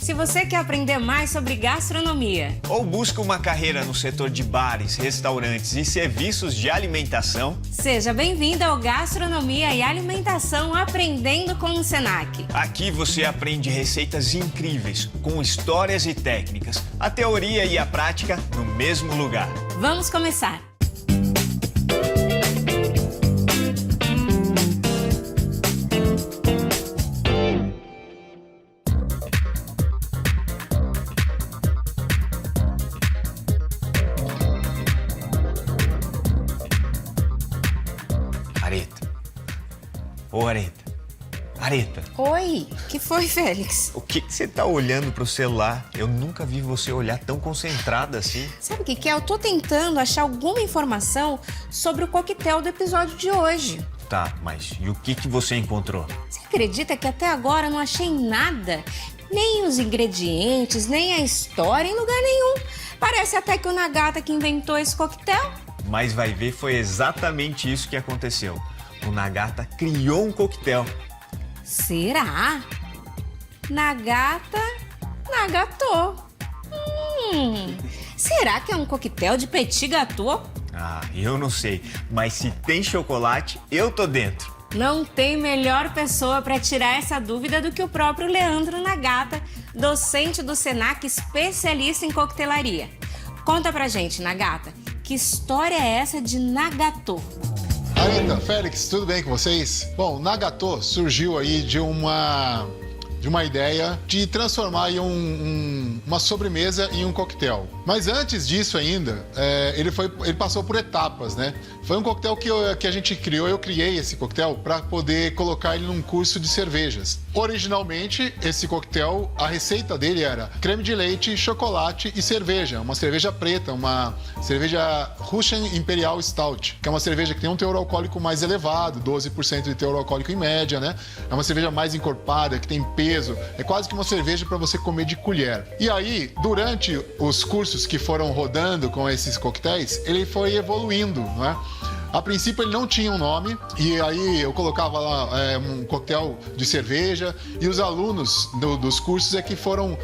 Se você quer aprender mais sobre gastronomia ou busca uma carreira no setor de bares, restaurantes e serviços de alimentação, seja bem-vindo ao Gastronomia e Alimentação Aprendendo com o Senac. Aqui você aprende receitas incríveis, com histórias e técnicas, a teoria e a prática no mesmo lugar. Vamos começar! Ô, Areta. Areta. Oi, que foi, Félix? O que você tá olhando pro celular? Eu nunca vi você olhar tão concentrada assim. Sabe o que é? Eu tô tentando achar alguma informação sobre o coquetel do episódio de hoje. Tá, mas e o que você encontrou? Você acredita que até agora eu não achei nada? Nem os ingredientes, nem a história, em lugar nenhum. Parece até que o Nagata que inventou esse coquetel. Mas vai ver, foi exatamente isso que aconteceu. O Nagata criou um coquetel. Será? Nagata nagatô. Será que é um coquetel de petit gâteau? Ah, eu não sei. Mas se tem chocolate, eu tô dentro. Não tem melhor pessoa para tirar essa dúvida do que o próprio Leandro Nagata, docente do Senac, especialista em coquetelaria. Conta pra gente, Nagata, que história é essa de nagatô? Areta, Félix, tudo bem com vocês? Bom, nagatô surgiu aí de uma ideia de transformar aí uma sobremesa em um coquetel. Mas antes disso ainda, ele passou por etapas, né? Foi um coquetel que a gente criou, eu criei esse coquetel para poder colocar ele num curso de cervejas. Originalmente, esse coquetel, a receita dele era creme de leite, chocolate e cerveja. Uma cerveja preta, uma cerveja Russian Imperial Stout, que é uma cerveja que tem um teor alcoólico mais elevado, 12% de teor alcoólico em média, né? É uma cerveja mais encorpada, que tem peso. É quase que uma cerveja para você comer de colher. E aí, durante os cursos que foram rodando com esses coquetéis, ele foi evoluindo, não é? A princípio ele não tinha um nome, e aí eu colocava lá um coquetel de cerveja, e os alunos dos cursos é que foram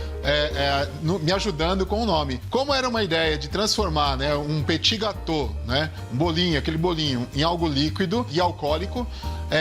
me ajudando com o nome. Como era uma ideia de transformar, né, um petit gâteau, né, um bolinho, aquele bolinho, em algo líquido e alcoólico,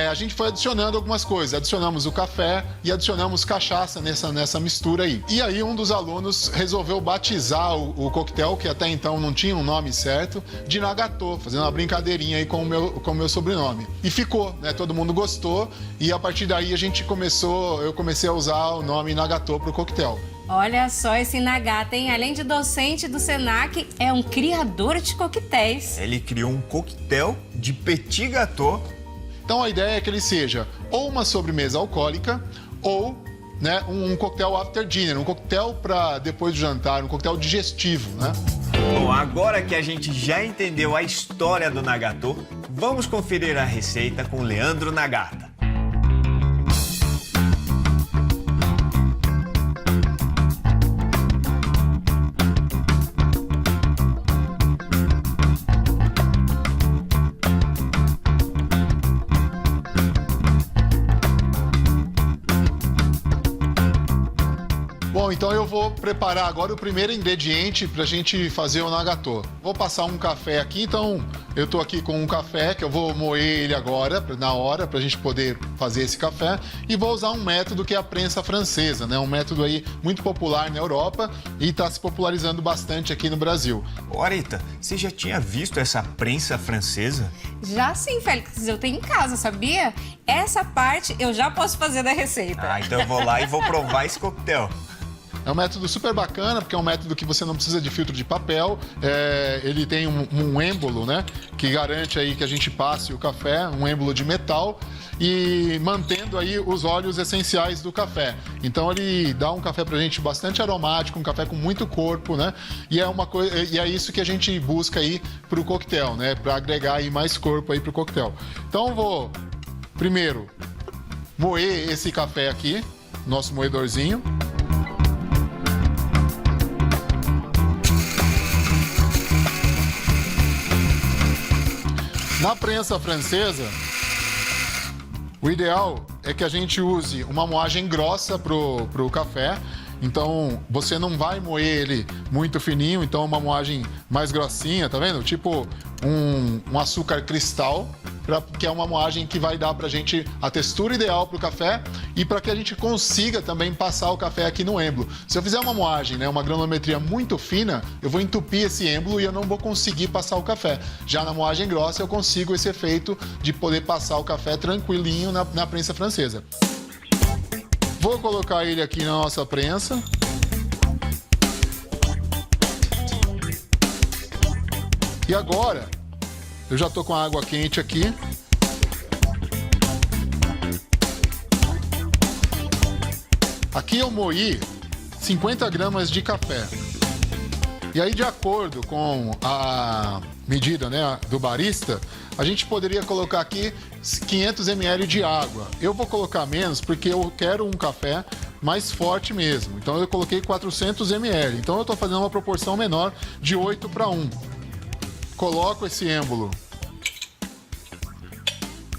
a gente foi adicionando algumas coisas. Adicionamos o café e adicionamos cachaça nessa mistura aí. E aí um dos alunos resolveu batizar o coquetel, que até então não tinha um nome certo, de nagatô, fazendo uma brincadeirinha aí com o meu sobrenome. E ficou, né? Todo mundo gostou, e a partir daí eu comecei a usar o nome nagatô pro coquetel. Olha só esse Nagata, hein? Além de docente do Senac, é um criador de coquetéis. Ele criou um coquetel de petit gâteau. Então a ideia é que ele seja ou uma sobremesa alcoólica ou, né, um coquetel after dinner, um coquetel para depois do jantar, um coquetel digestivo, né? Bom, agora que a gente já entendeu a história do nagatô, vamos conferir a receita com Leandro Nagata. Bom, então eu vou preparar agora o primeiro ingrediente para a gente fazer o nagatô. Vou passar um café aqui, então eu tô aqui com um café que eu vou moer ele agora, na hora, para a gente poder fazer esse café. E vou usar um método que é a prensa francesa, né? Um método aí muito popular na Europa e está se popularizando bastante aqui no Brasil. Ô, Areta, você já tinha visto essa prensa francesa? Já sim, Félix, eu tenho em casa, sabia? Essa parte eu já posso fazer da receita. Ah, então eu vou lá e vou provar esse coquetel. É um método super bacana, porque é um método que você não precisa de filtro de papel. Ele tem um êmbolo, né, que garante aí que a gente passe o café, um êmbolo de metal, e mantendo aí os óleos essenciais do café. Então ele dá um café pra gente bastante aromático, um café com muito corpo, né? E é isso que a gente busca aí pro coquetel, né, para agregar aí mais corpo aí pro coquetel. Então vou primeiro moer esse café aqui, nosso moedorzinho. Na prensa francesa, o ideal é que a gente use uma moagem grossa pro café Então, você não vai moer ele muito fininho, então uma moagem mais grossinha, tá vendo? Tipo um açúcar cristal, que é uma moagem que vai dar pra gente a textura ideal pro café e para que a gente consiga também passar o café aqui no êmbolo. Se eu fizer uma moagem, né, uma granulometria muito fina, eu vou entupir esse êmbolo e eu não vou conseguir passar o café. Já na moagem grossa, eu consigo esse efeito de poder passar o café tranquilinho na prensa francesa. Vou colocar ele aqui na nossa prensa. E agora, eu já tô com a água quente aqui. Aqui eu moí 50 gramas de café. E aí, de acordo com a medida, né, do barista, a gente poderia colocar aqui 500 ml de água. Eu vou colocar menos porque eu quero um café mais forte mesmo. Então eu coloquei 400 ml. Então eu estou fazendo uma proporção menor de 8 para 1. Coloco esse êmbolo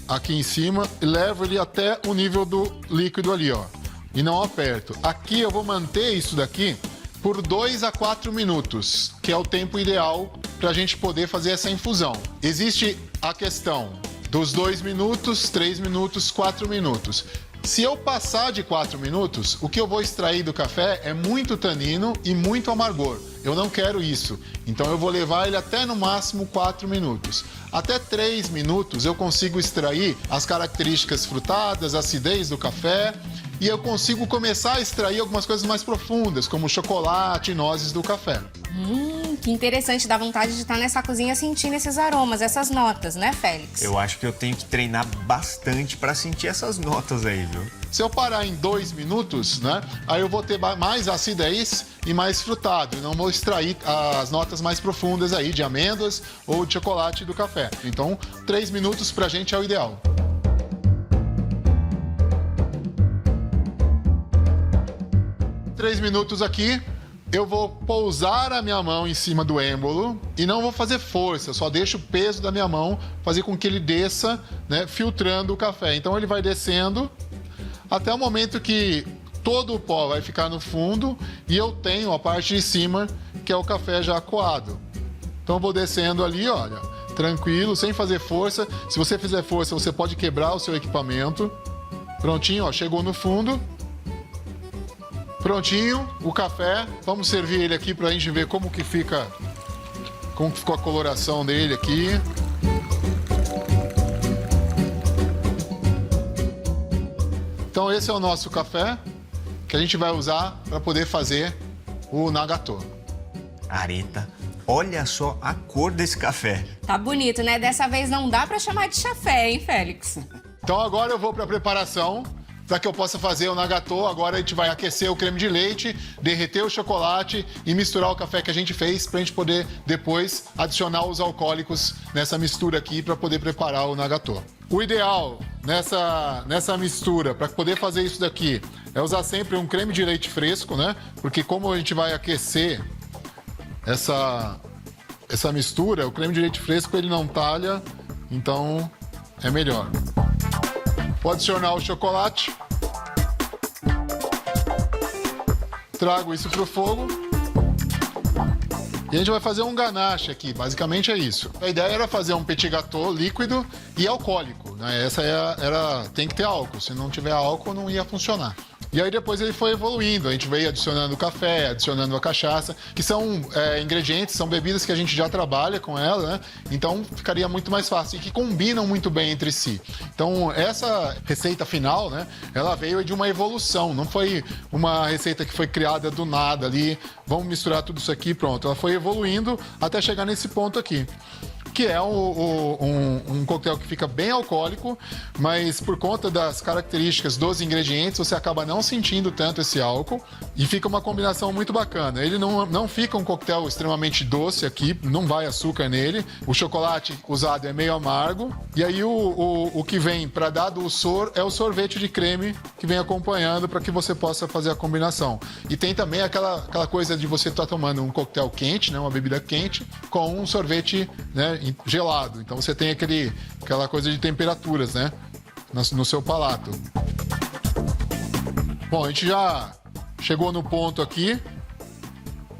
aqui em cima e levo ele até o nível do líquido ali, ó. E não aperto. Aqui eu vou manter isso daqui por 2 a 4 minutos, que é o tempo ideal para a gente poder fazer essa infusão. Existe a questão dos 2 minutos, 3 minutos, 4 minutos. Se eu passar de 4 minutos, o que eu vou extrair do café é muito tanino e muito amargor. Eu não quero isso. Então eu vou levar ele até no máximo 4 minutos. Até 3 minutos eu consigo extrair as características frutadas, a acidez do café. E eu consigo começar a extrair algumas coisas mais profundas, como chocolate e nozes do café. Que interessante, dá vontade de estar nessa cozinha sentindo esses aromas, essas notas, né, Félix? Eu acho que eu tenho que treinar bastante para sentir essas notas aí, viu? Se eu parar em 2 minutos, né, aí eu vou ter mais acidez e mais frutado. E não vou extrair as notas mais profundas aí de amêndoas ou de chocolate do café. Então, 3 minutos pra gente é o ideal. Três minutos aqui, eu vou pousar a minha mão em cima do êmbolo e não vou fazer força, só deixo o peso da minha mão fazer com que ele desça, né, filtrando o café. Então ele vai descendo até o momento que todo o pó vai ficar no fundo e eu tenho a parte de cima, que é o café já coado. Então eu vou descendo ali, olha, tranquilo, sem fazer força. Se você fizer força, você pode quebrar o seu equipamento. Prontinho, ó, chegou no fundo. Prontinho, o café. Vamos servir ele aqui pra gente ver como que ficou a coloração dele aqui. Então esse é o nosso café que a gente vai usar para poder fazer o nagatô. Areta, olha só a cor desse café. Tá bonito, né? Dessa vez não dá pra chamar de chafé, hein, Félix? Então agora eu vou para a preparação. Para que eu possa fazer o nagatô, agora a gente vai aquecer o creme de leite, derreter o chocolate e misturar o café que a gente fez para a gente poder depois adicionar os alcoólicos nessa mistura aqui para poder preparar o nagatô. O ideal nessa mistura, para poder fazer isso daqui, é usar sempre um creme de leite fresco, né? Porque como a gente vai aquecer essa mistura, o creme de leite fresco ele não talha, então é melhor. Vou adicionar o chocolate. Trago isso para o fogo. E a gente vai fazer um ganache aqui, basicamente é isso. A ideia era fazer um petit gâteau líquido e alcoólico, né? Tem que ter álcool, se não tiver álcool não ia funcionar. E aí depois ele foi evoluindo, a gente veio adicionando o café, adicionando a cachaça, que são ingredientes, são bebidas que a gente já trabalha com ela, né? Então ficaria muito mais fácil e que combinam muito bem entre si. Então essa receita final, né? Ela veio de uma evolução, não foi uma receita que foi criada do nada ali, vamos misturar tudo isso aqui, pronto. Ela foi evoluindo até chegar nesse ponto aqui. Que é um coquetel que fica bem alcoólico, mas por conta das características dos ingredientes, você acaba não sentindo tanto esse álcool e fica uma combinação muito bacana. Ele não fica um coquetel extremamente doce aqui, não vai açúcar nele. O chocolate usado é meio amargo. E aí o que vem para dar dulçor é o sorvete de creme que vem acompanhando para que você possa fazer a combinação. E tem também aquela coisa de você estar tomando um coquetel quente, né, uma bebida quente, com um sorvete, né, gelado. Então você tem aquela coisa de temperaturas, né, no seu palato. Bom, a gente já chegou no ponto aqui.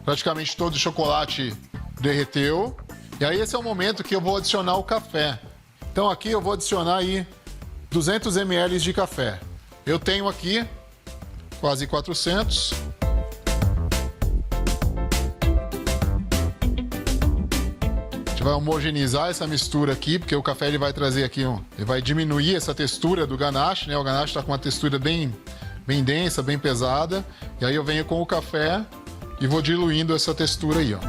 Praticamente todo o chocolate derreteu. E aí esse é o momento que eu vou adicionar o café. Então aqui eu vou adicionar aí 200 ml de café. Eu tenho aqui quase 400. A gente vai homogeneizar essa mistura aqui, porque o café ele vai trazer aqui, ele vai diminuir essa textura do ganache, né? O ganache está com uma textura bem densa, bem pesada. E aí eu venho com o café e vou diluindo essa textura aí, ó.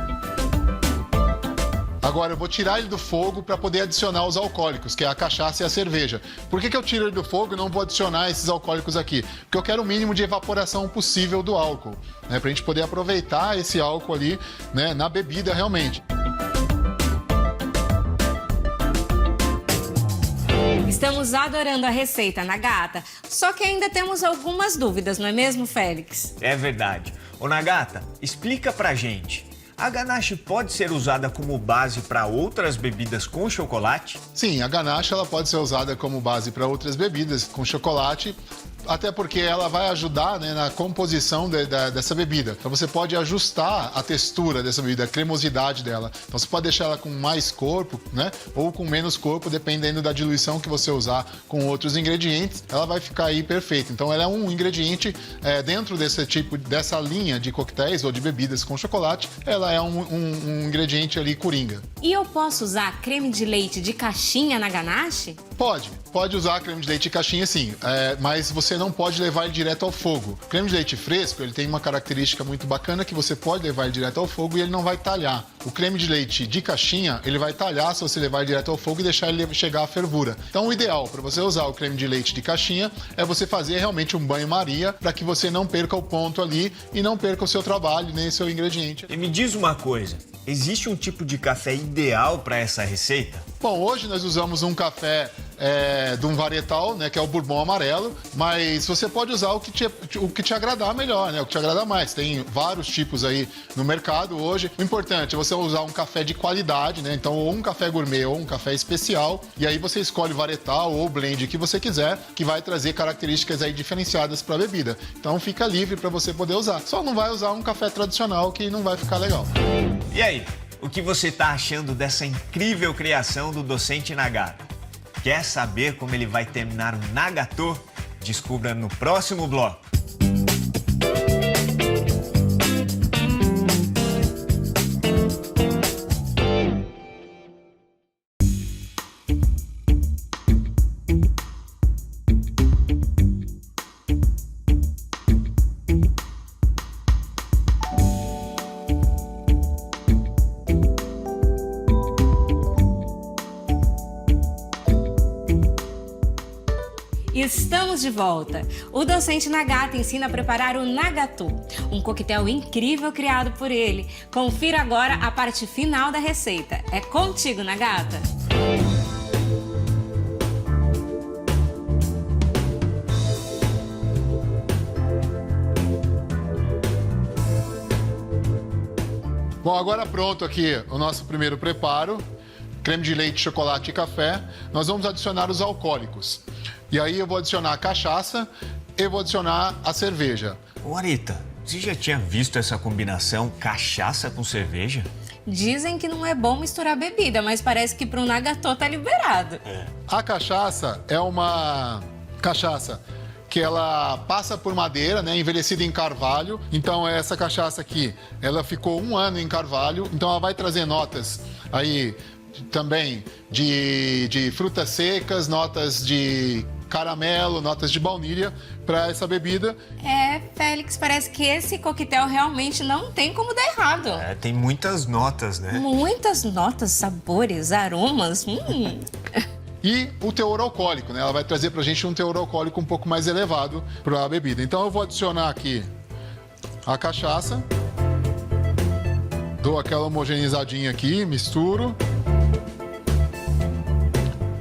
Agora eu vou tirar ele do fogo para poder adicionar os alcoólicos, que é a cachaça e a cerveja. Por que eu tiro ele do fogo e não vou adicionar esses alcoólicos aqui? Porque eu quero o mínimo de evaporação possível do álcool, né? Para a gente poder aproveitar esse álcool ali, né, na bebida realmente. Estamos adorando a receita, Nagata, só que ainda temos algumas dúvidas, não é mesmo, Félix? É verdade. Ô Nagata, explica pra gente. A ganache pode ser usada como base para outras bebidas com chocolate? Sim, a ganache ela pode ser usada como base para outras bebidas com chocolate, até porque ela vai ajudar, né, na composição dessa bebida. Então você pode ajustar a textura dessa bebida, a cremosidade dela. Então você pode deixar ela com mais corpo, né, ou com menos corpo, dependendo da diluição que você usar com outros ingredientes, ela vai ficar aí perfeita. Então ela é um ingrediente dentro dessa linha de coquetéis ou de bebidas com chocolate, ela é um ingrediente ali coringa. E eu posso usar creme de leite de caixinha na ganache? Pode usar creme de leite de caixinha sim, mas você não pode levar ele direto ao fogo. O creme de leite fresco, ele tem uma característica muito bacana que você pode levar ele direto ao fogo e ele não vai talhar. O creme de leite de caixinha, ele vai talhar se você levar ele direto ao fogo e deixar ele chegar à fervura. Então o ideal para você usar o creme de leite de caixinha é você fazer realmente um banho-maria para que você não perca o ponto ali e não perca o seu trabalho nem o seu ingrediente. E me diz uma coisa, existe um tipo de café ideal para essa receita? Bom, hoje nós usamos um café de um varietal, né, que é o bourbon amarelo, mas você pode usar o que te agradar melhor, né, o que te agradar mais. Tem vários tipos aí no mercado hoje. O importante é você usar um café de qualidade, né, então ou um café gourmet ou um café especial, e aí você escolhe o varietal ou o blend que você quiser, que vai trazer características aí diferenciadas para a bebida. Então fica livre para você poder usar. Só não vai usar um café tradicional que não vai ficar legal. E aí, o que você está achando dessa incrível criação do docente Nagata? Quer saber como ele vai terminar o Nagatô? Descubra no próximo bloco. Estamos de volta. O docente Nagata ensina a preparar o Nagatô, um coquetel incrível criado por ele. Confira agora a parte final da receita. É contigo, Nagata. Bom, agora pronto aqui o nosso primeiro preparo. Creme de leite, chocolate e café. Nós vamos adicionar os alcoólicos. E aí eu vou adicionar a cachaça e vou adicionar a cerveja. Ô Arita, você já tinha visto essa combinação cachaça com cerveja? Dizem que não é bom misturar bebida, mas parece que para o Nagatô tá liberado. A cachaça é uma cachaça que ela passa por madeira, né, envelhecida em carvalho. Então essa cachaça aqui, ela ficou 1 ano em carvalho, então ela vai trazer notas aí também de frutas secas, notas de caramelo, notas de baunilha para essa bebida. Félix, parece que esse coquetel realmente não tem como dar errado. Tem muitas notas, né? Muitas notas, sabores, aromas. E o teor alcoólico, né? Ela vai trazer pra gente um teor alcoólico um pouco mais elevado para a bebida. Então eu vou adicionar aqui a cachaça. Dou aquela homogeneizadinha aqui, misturo.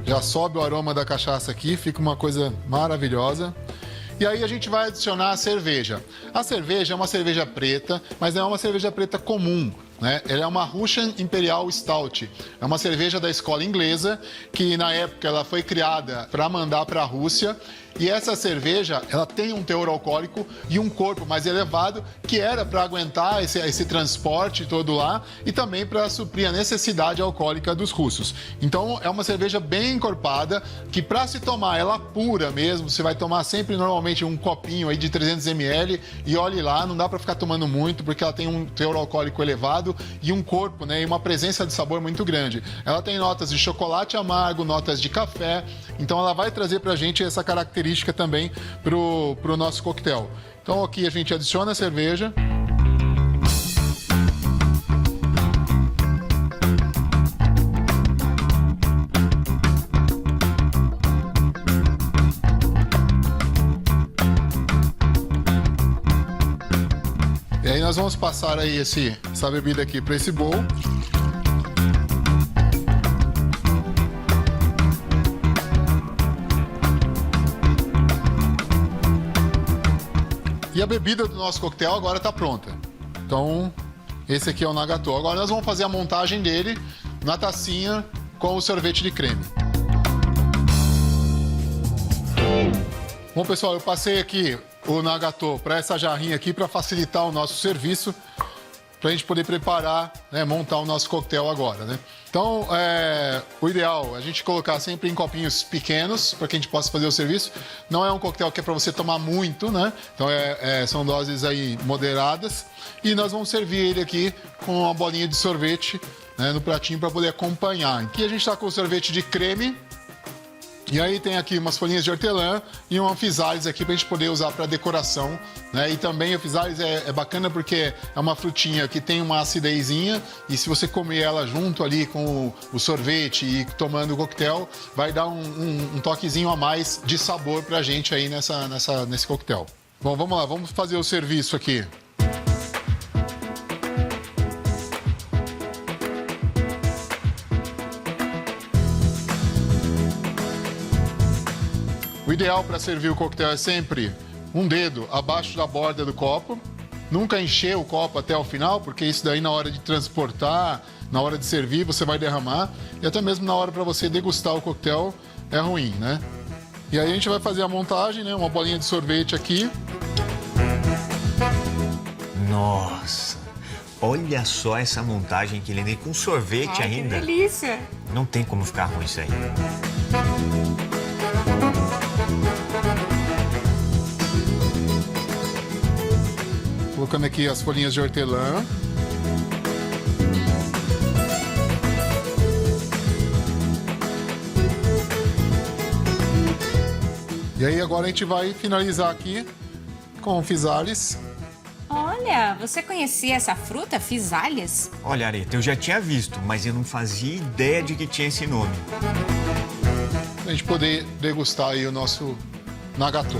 Já sobe o aroma da cachaça aqui, fica uma coisa maravilhosa. E aí a gente vai adicionar a cerveja. A cerveja é uma cerveja preta, mas não é uma cerveja preta comum. né? Ela é uma Russian Imperial Stout. É uma cerveja da escola inglesa que na época ela foi criada para mandar para a Rússia. E essa cerveja, ela tem um teor alcoólico e um corpo mais elevado, que era para aguentar esse transporte todo lá e também para suprir a necessidade alcoólica dos russos. Então, é uma cerveja bem encorpada, que para se tomar ela pura mesmo, você vai tomar sempre normalmente um copinho aí de 300 ml e olhe lá, não dá para ficar tomando muito, porque ela tem um teor alcoólico elevado e um corpo, né, e uma presença de sabor muito grande. Ela tem notas de chocolate amargo, notas de café, então ela vai trazer pra gente essa característica também pro nosso coquetel. Então aqui a gente adiciona a cerveja. E aí nós vamos passar aí essa bebida aqui para esse bowl. E a bebida do nosso coquetel agora está pronta. Então, esse aqui é o Nagatô. Agora nós vamos fazer a montagem dele na tacinha com o sorvete de creme. Bom, pessoal, eu passei aqui o Nagatô para essa jarrinha aqui para facilitar o nosso serviço, para a gente poder preparar, né, montar o nosso coquetel agora, né? Então, o ideal é a gente colocar sempre em copinhos pequenos, para que a gente possa fazer o serviço. Não é um coquetel que é para você tomar muito, né? Então, são doses aí moderadas. E nós vamos servir ele aqui com uma bolinha de sorvete, né, no pratinho para poder acompanhar. Aqui a gente está com o sorvete de creme. E aí tem aqui umas folhinhas de hortelã e uma physalis aqui pra gente poder usar para decoração, né? E também a physalis é bacana porque é uma frutinha que tem uma acidezinha e se você comer ela junto ali com o sorvete e tomando o coquetel, vai dar um toquezinho a mais de sabor pra gente aí nesse coquetel. Bom, vamos lá, vamos fazer o serviço aqui. O ideal para servir o coquetel é sempre um dedo abaixo da borda do copo. Nunca encher o copo até o final, porque isso daí na hora de transportar, na hora de servir, você vai derramar. E até mesmo na hora para você degustar o coquetel é ruim, né? E aí a gente vai fazer a montagem, né? Uma bolinha de sorvete aqui. Nossa, olha só essa montagem que ele tem com sorvete ainda. Que delícia! Não tem como ficar ruim isso aí. Colocando aqui as folhinhas de hortelã. E aí agora a gente vai finalizar aqui com o physalis. Olha, você conhecia essa fruta, physalis? Olha, Areta, eu já tinha visto, mas eu não fazia ideia de que tinha esse nome. Pra gente poder degustar aí o nosso Nagatô.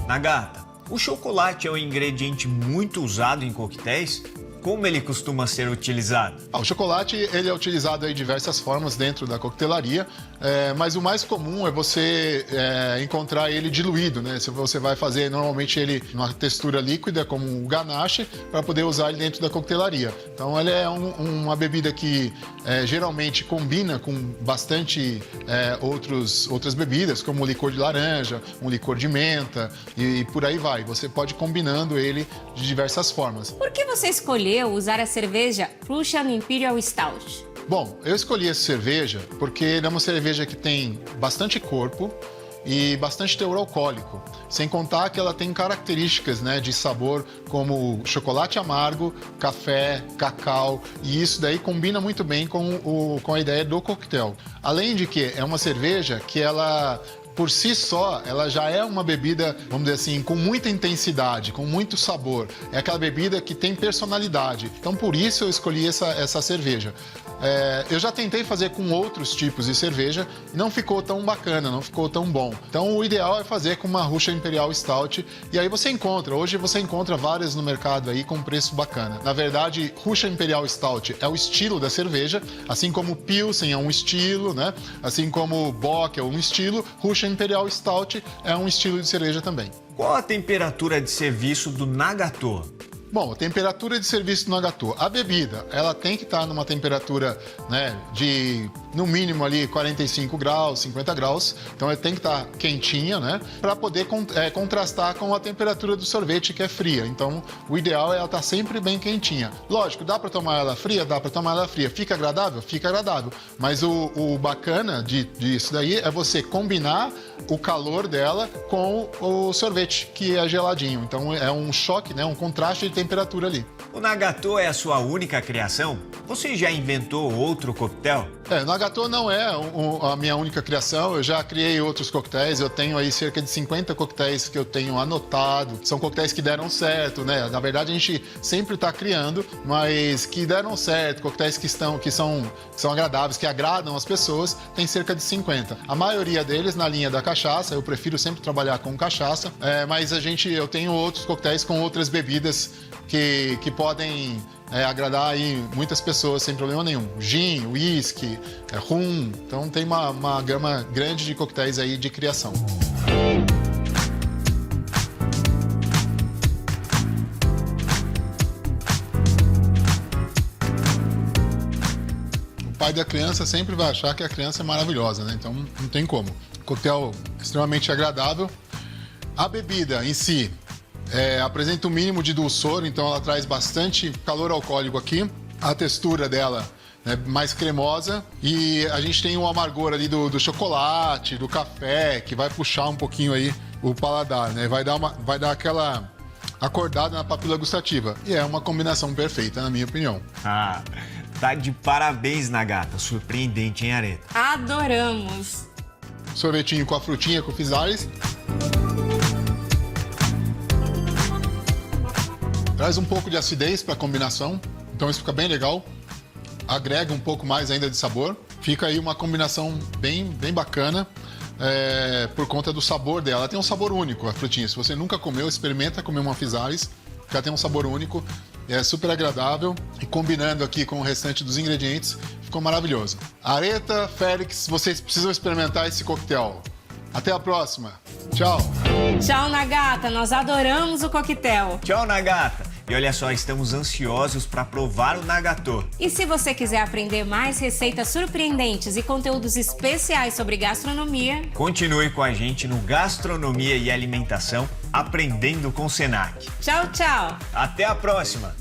Nagata, o chocolate é um ingrediente muito usado em coquetéis? Como ele costuma ser utilizado? O chocolate ele é utilizado de diversas formas dentro da coquetelaria, mas o mais comum é você encontrar ele diluído, né? Se você vai fazer normalmente ele numa textura líquida, como um ganache, para poder usar ele dentro da coquetelaria. Então ele é uma bebida que geralmente combina com bastante outras bebidas, como o licor de laranja, um licor de menta e por aí vai. Você pode ir combinando ele de diversas formas. Por que você escolheu usar a cerveja Russian Imperial Stout? Bom, eu escolhi essa cerveja porque ela é uma cerveja que tem bastante corpo e bastante teor alcoólico. Sem contar que ela tem características, né, de sabor como chocolate amargo, café, cacau, e isso daí combina muito bem com a ideia do coquetel. Além de que é uma cerveja que ela por si só, ela já é uma bebida, vamos dizer assim, com muita intensidade, com muito sabor. É aquela bebida que tem personalidade. Então, por isso eu escolhi essa cerveja. Eu já tentei fazer com outros tipos de cerveja e não ficou tão bacana, não ficou tão bom. Então, o ideal é fazer com uma Russian Imperial Stout. E aí hoje você encontra várias no mercado aí com preço bacana. Na verdade, Russian Imperial Stout é o estilo da cerveja, assim como Pilsen é um estilo, né? Assim como Bock é um estilo, Russian Imperial Stout é um estilo de cerveja também. Qual a temperatura de serviço do Nagato? Bom, a temperatura de serviço do Nagato. A bebida, ela tem que estar numa temperatura, né, de no mínimo ali 45 graus, 50 graus. Então ela tem que estar quentinha, né, para poder contrastar com a temperatura do sorvete, que é fria. Então o ideal é ela estar sempre bem quentinha. Lógico, dá para tomar ela fria? Dá para tomar ela fria. Fica agradável? Fica agradável. Mas o bacana disso daí é você combinar o calor dela com o sorvete, que é geladinho. Então é um choque, né, um contraste de temperatura ali. O Nagato é a sua única criação? Você já inventou outro coquetel? O Nagato não é a minha única criação, eu já criei outros coquetéis, eu tenho aí cerca de 50 coquetéis que eu tenho anotado, são coquetéis que deram certo, né? Na verdade a gente sempre está criando, mas que deram certo, coquetéis que são agradáveis, que agradam as pessoas, tem cerca de 50. A maioria deles na linha da cachaça, eu prefiro sempre trabalhar com cachaça, mas eu tenho outros coquetéis com outras bebidas que podem agradar aí muitas pessoas sem problema nenhum. Gin, whisky, rum, então tem uma gama grande de coquetéis aí de criação. O pai da criança sempre vai achar que a criança é maravilhosa, né? Então não tem como. Coquetel extremamente agradável. A bebida em si apresenta um mínimo de dulçor, então ela traz bastante calor alcoólico aqui. A textura dela é mais cremosa e a gente tem um amargor ali do chocolate, do café, que vai puxar um pouquinho aí o paladar, né? Vai dar aquela acordada na papila gustativa. E é uma combinação perfeita, na minha opinião. Ah, tá de parabéns, Nagata. Surpreendente, hein, Areta? Adoramos! Sorvetinho com a frutinha, com o Physalis. Traz um pouco de acidez para a combinação, então isso fica bem legal. Agrega um pouco mais ainda de sabor. Fica aí uma combinação bem bacana por conta do sabor dela. Ela tem um sabor único, a frutinha. Se você nunca comeu, experimenta comer uma Physalis, que ela tem um sabor único. É super agradável e combinando aqui com o restante dos ingredientes, ficou maravilhoso. Areta, Félix, vocês precisam experimentar esse coquetel. Até a próxima. Tchau. Tchau, Nagata. Nós adoramos o coquetel. Tchau, Nagata. E olha só, estamos ansiosos para provar o Nagato. E se você quiser aprender mais receitas surpreendentes e conteúdos especiais sobre gastronomia, continue com a gente no Gastronomia e Alimentação, aprendendo com o Senac. Tchau, tchau. Até a próxima.